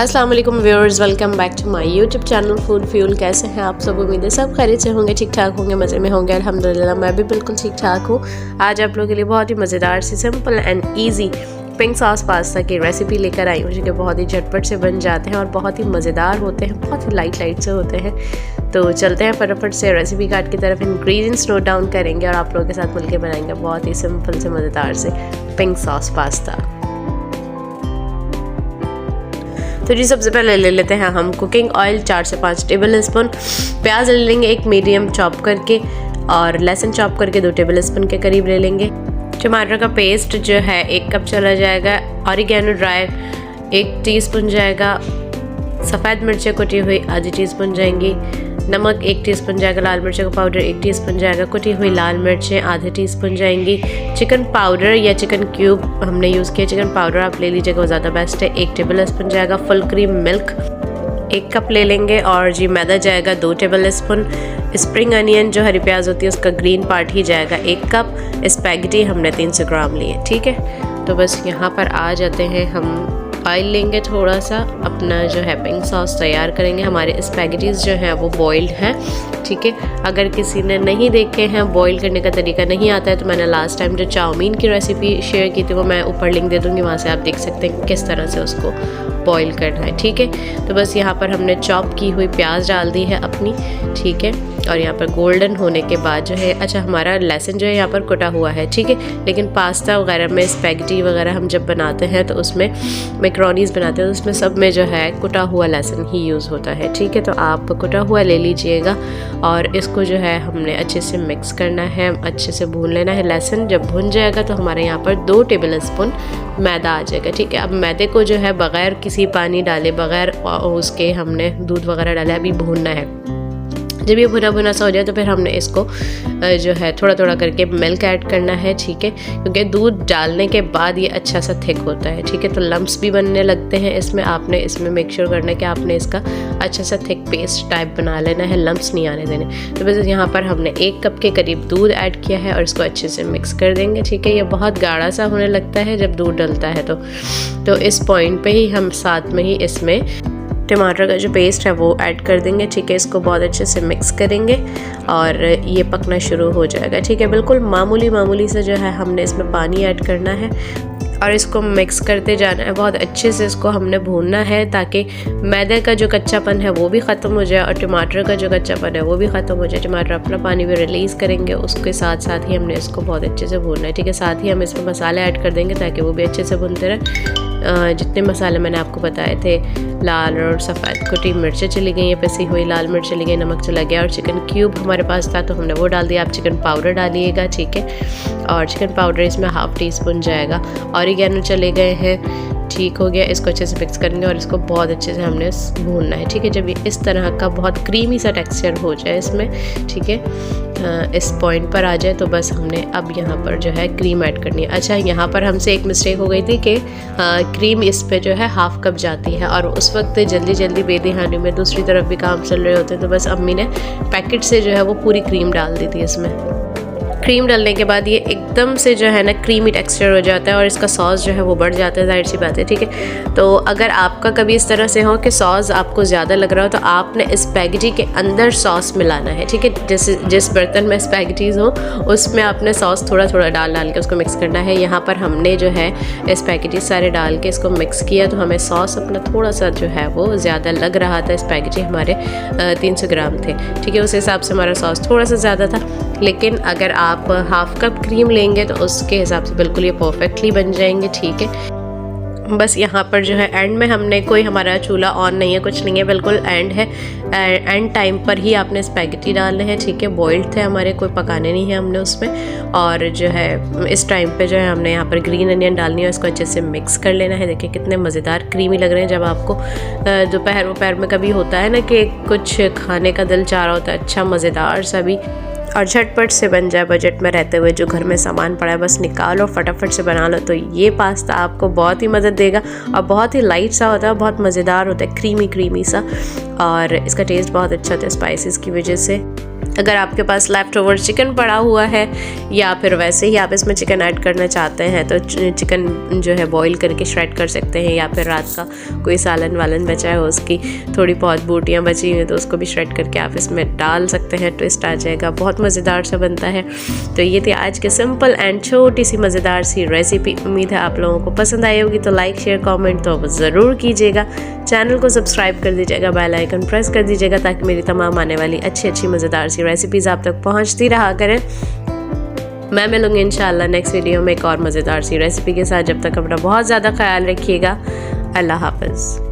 अस्सलाम वालेकुम viewers, welcome back to my YouTube channel Food Fuel. कैसे हैं आप सब? उम्मीद है सब खैरियत से होंगे, ठीक ठाक होंगे, मज़े में होंगे। अल्हम्दुलिल्लाह मैं भी बिल्कुल ठीक ठाक हूँ। आज आप लोगों के लिए बहुत ही मज़ेदार सी simple and easy pink sauce pasta की रेसिपी लेकर आई हूँ, जो कि बहुत ही झटपट से बन जाते हैं और बहुत ही मज़ेदार होते हैं, बहुत ही लाइट से होते हैं। तो चलते हैं फटाफट से रेसिपी कार्ड की तरफ। इंग्रेडिएंट्स नोट डाउन करेंगे और आप लोगों के साथ मिलकर बनाएंगे बहुत ही सिंपल से मज़ेदार से पिंक सॉस पास्ता। तो जी सबसे पहले ले लेते हैं हम कुकिंग ऑयल 4 से 5 टेबल स्पून। प्याज ले लेंगे एक मीडियम चॉप करके, और लहसुन चॉप करके 2 टेबल स्पून के करीब ले लेंगे। टमाटर का पेस्ट जो है 1 कप चला जाएगा। ऑरिगेनो ड्राई 1 टीस्पून जाएगा। सफ़ेद मिर्चें कुटी हुई आधी टीस्पून जाएंगी। नमक 1 टीस्पून जाएगा। लाल मिर्चों का पाउडर 1 टीस्पून जाएगा। कुटी हुई लाल मिर्चें आधे टीस्पून जाएंगी। चिकन पाउडर या चिकन क्यूब हमने यूज़ किया, चिकन पाउडर आप ले लीजिएगा, वो ज़्यादा बेस्ट है। 1 टेबल स्पून जाएगा। फुल क्रीम मिल्क 1 कप ले लेंगे। और जी मैदा जाएगा 2 टेबल स्पून। स्प्रिंग अनियन जो हरी प्याज होती है उसका ग्रीन पार्ट ही जाएगा 1 कप। स्पैगेटी हमने 300 ग्राम लिए, ठीक है। तो बस यहाँ पर आ जाते हैं हम। ऑयल लेंगे थोड़ा सा, अपना जो है पिंक सॉस तैयार करेंगे। हमारे स्पैगेटीज़ जो हैं वो बॉइल्ड हैं, ठीक है। अगर किसी ने नहीं देखे हैं, बॉईल करने का तरीका नहीं आता है, तो मैंने लास्ट टाइम जो चाउमीन की रेसिपी शेयर की थी वो मैं ऊपर लिंक दे दूँगी, वहाँ से आप देख सकते हैं किस तरह से उसको बॉईल करना है, ठीक है। तो बस यहाँ पर हमने चॉप की हुई प्याज डाल दी है अपनी, ठीक है। और यहाँ पर गोल्डन होने के बाद जो है, अच्छा हमारा लहसुन जो है यहाँ पर कुटा हुआ है, ठीक है। लेकिन पास्ता वगैरह में स्पैगेटी वगैरह हम जब बनाते हैं तो उसमें मैक्रोनीज बनाते हैं तो उसमें सब में जो है कुटा हुआ लहसुन ही यूज़ होता है, ठीक है। तो आप कुटा हुआ ले लीजिएगा और इसको जो है हमने अच्छे से मिक्स करना है, अच्छे से भून लेना है। लहसुन जब भुन जाएगा तो हमारे यहाँ पर 2 टेबल स्पून मैदा आ जाएगा, ठीक है। अब मैदे को जो है बग़ैर किसी पानी डाले, बग़ैर उसके हमने दूध वगैरह डाले अभी भूनना है। जब ये भुना भुना सा हो जाए तो फिर हमने इसको जो है थोड़ा थोड़ा करके मिल्क ऐड करना है, ठीक है। क्योंकि दूध डालने के बाद ये अच्छा सा थिक होता है, ठीक है। तो लम्प्स भी बनने लगते हैं इसमें, आपने इसमें मेक श्योर करना है कि आपने इसका अच्छा सा थिक पेस्ट टाइप बना लेना है, लम्प्स नहीं आने देने। तो बस यहाँ पर हमने 1 कप के करीब दूध ऐड किया है और इसको अच्छे से मिक्स कर देंगे, ठीक है। ये बहुत गाढ़ा सा होने लगता है जब दूध डलता है तो इस पॉइंट पे ही हम साथ में ही इसमें टमाटर का जो पेस्ट है वो ऐड कर देंगे, ठीक है। इसको बहुत अच्छे से मिक्स करेंगे और ये पकना शुरू हो जाएगा, ठीक है। बिल्कुल मामूली से जो है हमने इसमें पानी ऐड करना है और इसको मिक्स करते जाना है। बहुत अच्छे से इसको हमने भूनना है ताकि मैदे का जो कच्चापन है वो भी ख़त्म हो जाए और टमाटर का जो कच्चापन है वो भी ख़त्म हो जाए। टमाटर अपना पानी भी रिलीज़ करेंगे, उसके साथ साथ ही हमने इसको बहुत अच्छे से भूनना है, ठीक है। साथ ही हम इसमें मसाले ऐड कर देंगे ताकि वो भी अच्छे से भुनते रहे। जितने मसाले मैंने आपको बताए थे, लाल और सफ़ेद कुटी मिर्चें चली गई हैं, पिसी हुई लाल मिर्च चली गई, नमक चला गया और चिकन क्यूब हमारे पास था तो हमने वो डाल दिया। आप चिकन पाउडर डालिएगा, ठीक है। और चिकन पाउडर इसमें 1/2 टीस्पून जाएगा। ऑरिगेनो चले गए हैं, ठीक हो गया। इसको अच्छे से मिक्स करेंगे और इसको बहुत अच्छे से हमने भूनना है, ठीक है। जब ये इस तरह का बहुत क्रीमी सा टेक्सचर हो जाए इसमें, ठीक है, इस पॉइंट पर आ जाए तो बस हमने अब यहाँ पर जो है क्रीम ऐड करनी है। अच्छा यहाँ पर हमसे एक मिस्टेक हो गई थी कि क्रीम इस पे जो है 1/2 कप जाती है और उस वक्त जल्दी बेदहानी में दूसरी तरफ भी काम चल रहे होते हैं, तो बस अम्मी ने पैकेट से जो है वो पूरी क्रीम डाल दी थी इसमें। क्रीम डालने के बाद ये एकदम से जो है ना क्रीमी टेक्सचर हो जाता है और इसका सॉस जो है वो बढ़ जाता है, जाहिर सी बात है, ठीक है। तो अगर आपका कभी इस तरह से हो कि सॉस आपको ज़्यादा लग रहा हो तो आपने स्पैगेटी के अंदर सॉस मिलाना है, ठीक है। जैसे जिस बर्तन में स्पैगेटीज़ हो उसमें आपने सॉस थोड़ा थोड़ा डाल के उसको मिक्स करना है। यहाँ पर हमने जो है स्पैगेटी सारे डाल के इसको मिक्स किया तो हमें सॉस अपना थोड़ा सा जो है वो ज़्यादा लग रहा था। स्पैगेटी हमारे 300 ग्राम थे, ठीक है। उस हिसाब से हमारा सॉस थोड़ा सा ज़्यादा था, लेकिन अगर आप 1/2 कप क्रीम लेंगे तो उसके हिसाब से बिल्कुल ये परफेक्टली बन जाएंगे, ठीक है। बस यहाँ पर जो है एंड में हमने कोई हमारा चूल्हा ऑन नहीं है, कुछ नहीं है, बिल्कुल एंड है। एंड टाइम पर ही आपने स्पैगेटी डालने हैं, ठीक है। बॉइल्ड थे हमारे, कोई पकाने नहीं है हमने उसमें। और जो है इस टाइम पे जो है हमने यहाँ पर ग्रीन अनियन डालनी है, इसको अच्छे से मिक्स कर लेना है। देखिए कितने मज़ेदार क्रीमी लग रहे हैं। जब आपको दोपहर में कभी होता है ना कि कुछ खाने का दिल चाह रहा होता है अच्छा मज़ेदार सा भी और झटपट से बन जाए, बजट में रहते हुए जो घर में सामान पड़ा है बस निकालो फटाफट से बना लो, तो ये पास्ता आपको बहुत ही मदद देगा। और बहुत ही लाइट सा होता है, बहुत मज़ेदार होता है, क्रीमी सा, और इसका टेस्ट बहुत अच्छा होता है स्पाइसेस की वजह से। अगर आपके पास लेफ्ट ओवर चिकन पड़ा हुआ है या फिर वैसे ही आप इसमें चिकन ऐड करना चाहते हैं तो चिकन जो है बॉईल करके श्रेड कर सकते हैं, या फिर रात का कोई सालन वालन बचा है उसकी थोड़ी बहुत बोटियाँ बची हुई हैं तो उसको भी श्रेड करके आप इसमें डाल सकते हैं, ट्विस्ट आ जाएगा, बहुत मज़ेदार सा बनता है। तो ये थी आज के सिंपल एंड छोटी सी मज़ेदार सी रेसिपी। उम्मीद है आप लोगों को पसंद आई होगी, तो लाइक शेयर कॉमेंट तो ज़रूर कीजिएगा, चैनल को सब्सक्राइब कर दीजिएगा, बेल आइकन प्रेस कर दीजिएगा ताकि मेरी तमाम आने वाली अच्छी मज़ेदार सी रेसिपीज़ आप तक पहुंचती रहा करें। मैं मिलूंगी इंशाल्लाह नेक्स्ट वीडियो में एक और मज़ेदार सी रेसिपी के साथ। जब तक अपना बहुत ज़्यादा ख्याल रखिएगा। अल्लाह हाफ़िज़।